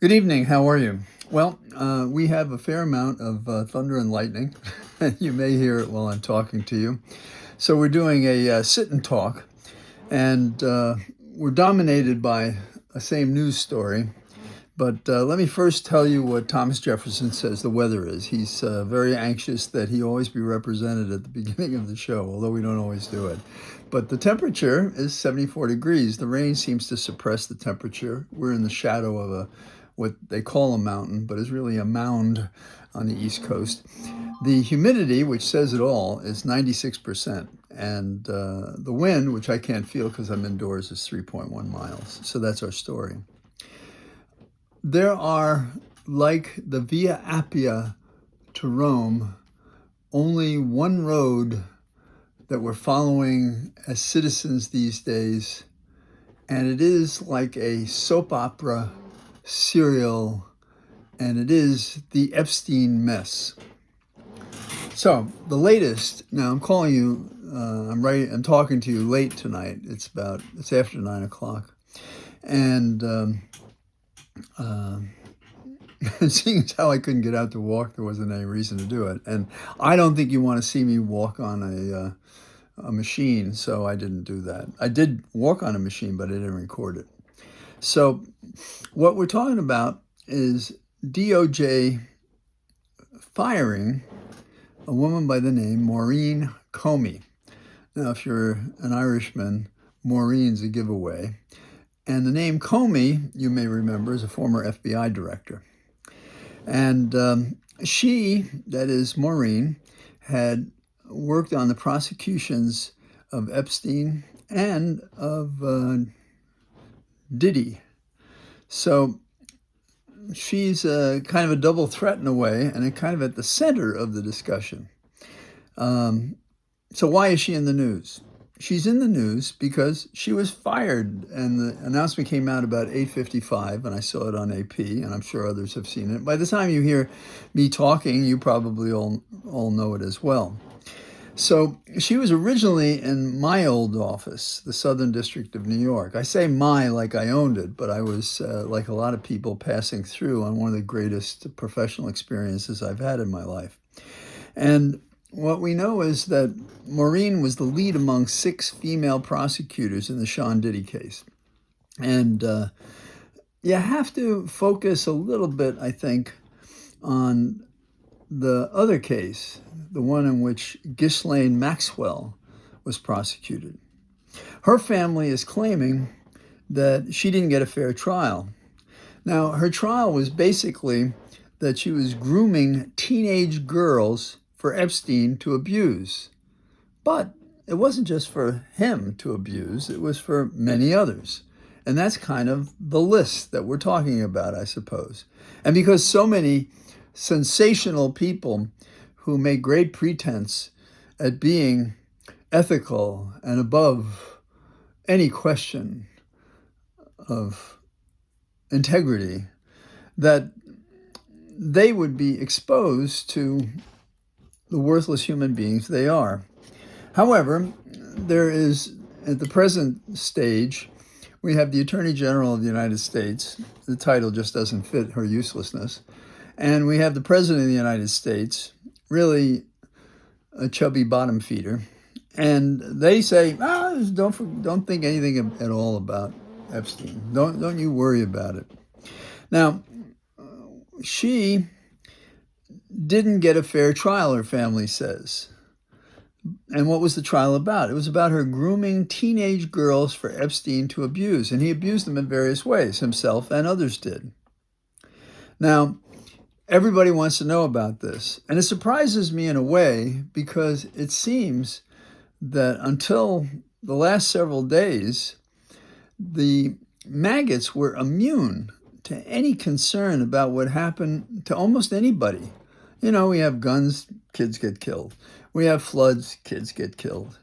Good evening. How are you? Well, we have a fair amount of thunder and lightning. You may hear it while I'm talking to you. So we're doing a sit and talk, and we're dominated by a same news story. But let me first tell you what Thomas Jefferson says the weather is. He's very anxious that he always be represented at the beginning of the show, although we don't always do it. But the temperature is 74 degrees. The rain seems to suppress the temperature. We're in the shadow of what they call a mountain, but is really a mound on the East Coast. The humidity, which says it all, is 96%. And the wind, which I can't feel because I'm indoors, is 3.1 miles. So that's our story. There are, like the Via Appia to Rome, only one road that we're following as citizens these days, and it is like a soap opera serial, and it is the Epstein mess. So the latest. Now I'm calling you. I'm talking to you late tonight. It's after 9 o'clock, and seeing as how I couldn't get out to walk, there wasn't any reason to do it. And I don't think you want to see me walk on a machine, so I didn't do that. I did walk on a machine, but I didn't record it. So what we're talking about is DOJ firing a woman by the name Maureen Comey. Now, if you're an Irishman, Maureen's a giveaway. And the name Comey, you may remember, is a former FBI director. And she, that is Maureen, had worked on the prosecutions of Epstein and of Diddy. So she's kind of a double threat in a way, and kind of at the center of the discussion. So why is she in the news? She's in the news because she was fired, and the announcement came out about 8:55, and I saw it on AP, and I'm sure others have seen it. By the time you hear me talking, you probably all know it as well. So she was originally in my old office, the Southern District of New York. I say my like I owned it, but I was, like a lot of people, passing through on one of the greatest professional experiences I've had in my life. And what we know is that Maureen was the lead among 6 female prosecutors in the Sean Diddy case. And you have to focus a little bit, I think, on the other case, the one in which Ghislaine Maxwell was prosecuted. Her family is claiming that she didn't get a fair trial. Now, her trial was basically that she was grooming teenage girls for Epstein to abuse. But it wasn't just for him to abuse, it was for many others. And that's kind of the list that we're talking about, I suppose. And because so many sensational people who make great pretense at being ethical and above any question of integrity, that they would be exposed to the worthless human beings they are. However, there is, at the present stage, we have the Attorney General of the United States. The title just doesn't fit her uselessness. And we have the President of the United States, really a chubby bottom feeder. And they say, don't think anything at all about Epstein. Don't you worry about it. Now, she didn't get a fair trial, her family says. And what was the trial about? It was about her grooming teenage girls for Epstein to abuse. And he abused them in various ways, himself and others did. Now, everybody wants to know about this. And it surprises me in a way because it seems that until the last several days, the maggots were immune to any concern about what happened to almost anybody. You know, we have guns, kids get killed. We have floods, kids get killed.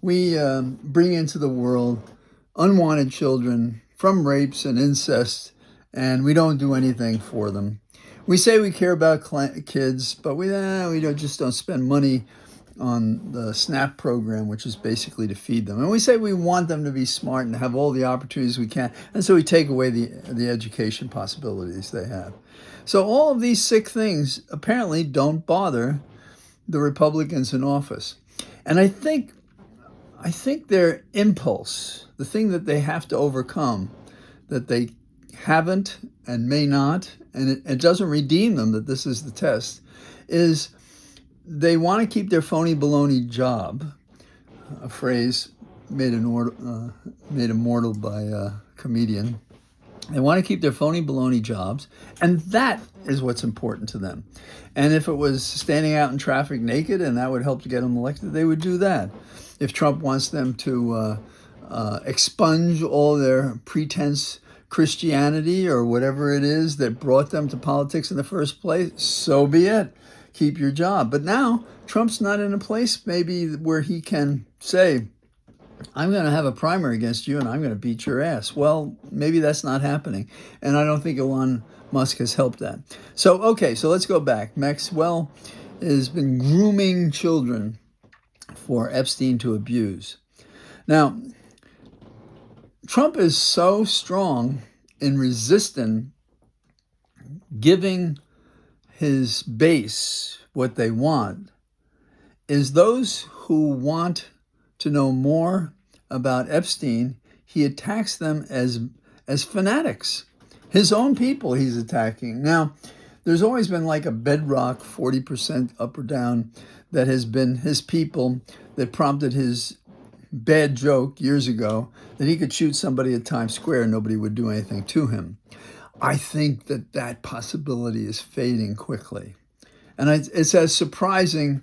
We bring into the world unwanted children from rapes and incest, and we don't do anything for them. We say we care about kids, but we just don't spend money on the SNAP program, which is basically to feed them. And we say we want them to be smart and have all the opportunities we can. And so we take away the education possibilities they have. So all of these sick things apparently don't bother the Republicans in office. And I think their impulse, the thing that they have to overcome, that they haven't and may not, and it doesn't redeem them that this is the test, is they want to keep their phony baloney job, a phrase made immortal by a comedian. They want to keep their phony baloney jobs, and that is what's important to them. And if it was standing out in traffic naked and that would help to get them elected, they would do that. If Trump wants them to expunge all their pretense Christianity or whatever it is that brought them to politics in the first place, so be it. Keep your job. But now Trump's not in a place maybe where he can say, I'm going to have a primary against you and I'm going to beat your ass. Well, maybe that's not happening. And I don't think Elon Musk has helped that. So let's go back. Maxwell has been grooming children for Epstein to abuse. Now, Trump is so strong in resisting giving his base what they want, is those who want to know more about Epstein, he attacks them as fanatics. His own people he's attacking. Now, there's always been like a bedrock 40% up or down that has been his people that prompted his bad joke years ago that he could shoot somebody at Times Square and nobody would do anything to him. I think that possibility is fading quickly. And it's as surprising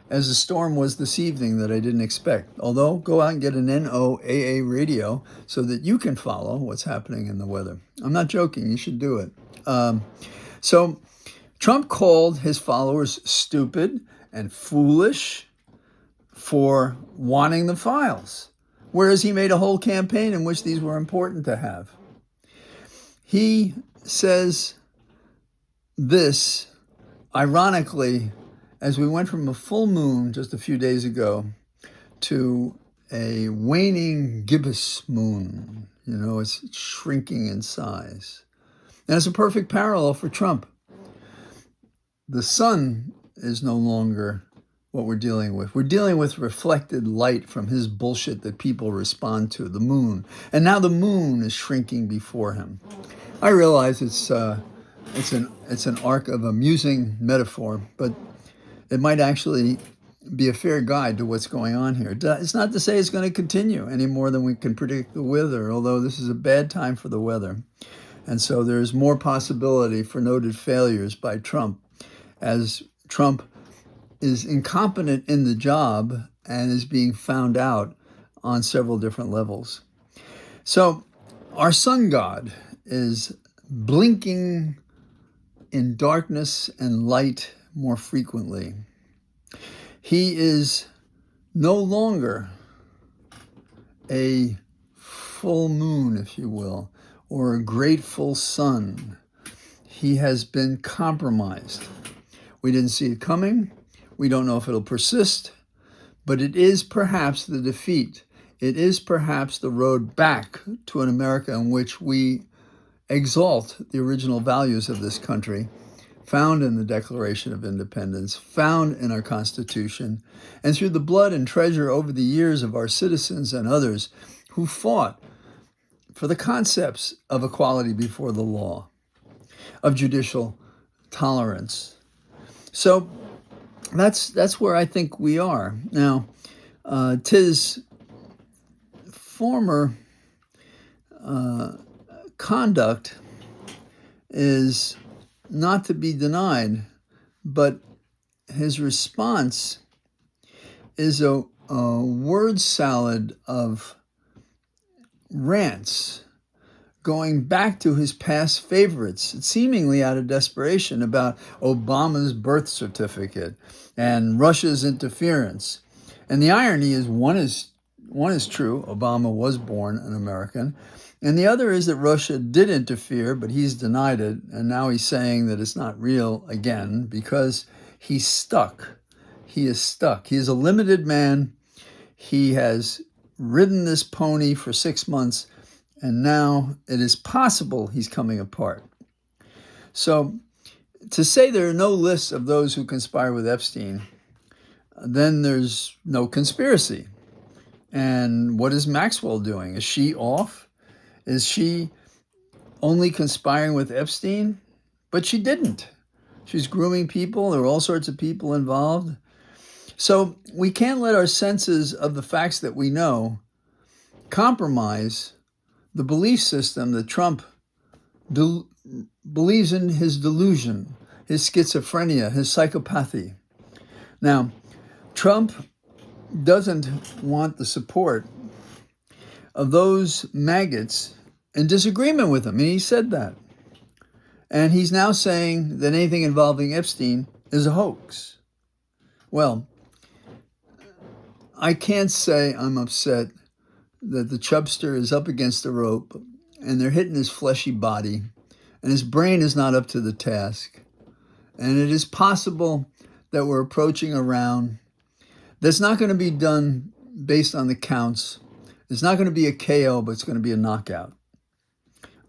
as the storm was this evening that I didn't expect. Although, go out and get an NOAA radio so that you can follow what's happening in the weather. I'm not joking. You should do it. So Trump called his followers stupid and foolish for wanting the files, whereas he made a whole campaign in which these were important to have. He says this, ironically, as we went from a full moon just a few days ago to a waning gibbous moon. It's shrinking in size. And it's a perfect parallel for Trump. The sun is no longer what we're dealing with. We're dealing with reflected light from his bullshit that people respond to, the moon. And now the moon is shrinking before him. I realize it's an arc of amusing metaphor, but it might actually be a fair guide to what's going on here. It's not to say it's going to continue any more than we can predict the weather, although this is a bad time for the weather. And so there's more possibility for noted failures by Trump, as Trump is incompetent in the job and is being found out on several different levels. So our sun god is blinking in darkness and light more frequently. He is no longer a full moon, if you will, or a grateful sun. He has been compromised. We didn't see it coming. We don't know if it'll persist, but it is perhaps the defeat. It is perhaps the road back to an America in which we exalt the original values of this country, found in the Declaration of Independence, found in our Constitution, and through the blood and treasure over the years of our citizens and others who fought for the concepts of equality before the law, of judicial tolerance. So that's where I think we are. Now, tis former conduct is not to be denied, but his response is a word salad of rants going back to his past favorites, seemingly out of desperation, about Obama's birth certificate and Russia's interference. And the irony is one is true, Obama was born an American, and the other is that Russia did interfere, but he's denied it, and now he's saying that it's not real again because he's stuck. he is stuck. He is a limited man. He has ridden this pony for 6 months, and now it is possible he's coming apart. So to say there are no lists of those who conspire with Epstein, then there's no conspiracy. And what is Maxwell doing? Is she off? Is she only conspiring with Epstein? But she didn't. She's grooming people. There are all sorts of people involved. So we can't let our senses of the facts that we know compromise the belief system that Trump believes in, his delusion, his schizophrenia, his psychopathy. Now, Trump doesn't want the support of those maggots in disagreement with him, and he said that. And he's now saying that anything involving Epstein is a hoax. Well, I can't say I'm upset that the chubster is up against the rope and they're hitting his fleshy body and his brain is not up to the task. And it is possible that we're approaching a round that's not going to be done based on the counts. It's not going to be a KO, but it's going to be a knockout.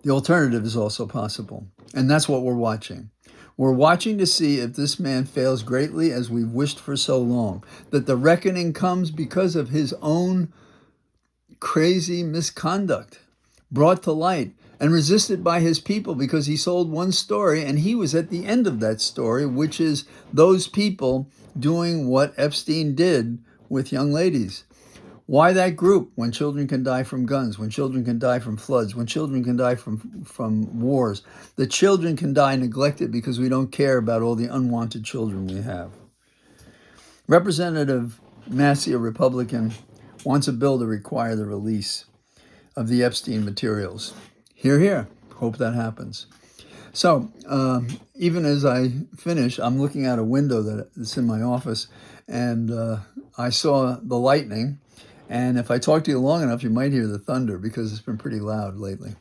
The alternative is also possible. And that's what we're watching. We're watching to see if this man fails greatly as we've wished for so long, that the reckoning comes because of his own crazy misconduct brought to light and resisted by his people because he sold one story and he was at the end of that story, which is those people doing what Epstein did with young ladies. Why that group when children can die from guns, when children can die from floods, when children can die from wars? The children can die neglected because we don't care about all the unwanted children we have. Representative Massey, a Republican, wants a bill to require the release of the Epstein materials. Hear, hear. Hope that happens. So even as I finish, I'm looking out a window that's in my office, and I saw the lightning. And if I talk to you long enough, you might hear the thunder because it's been pretty loud lately.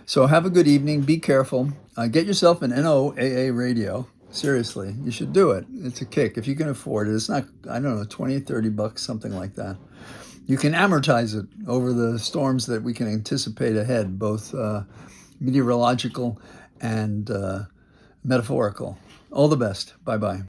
So have a good evening. Be careful. Get yourself an NOAA radio. Seriously, you should do it. It's a kick. If you can afford it, it's not, I don't know, 20, 30 bucks, something like that. You can amortize it over the storms that we can anticipate ahead, both meteorological and metaphorical. All the best. Bye-bye.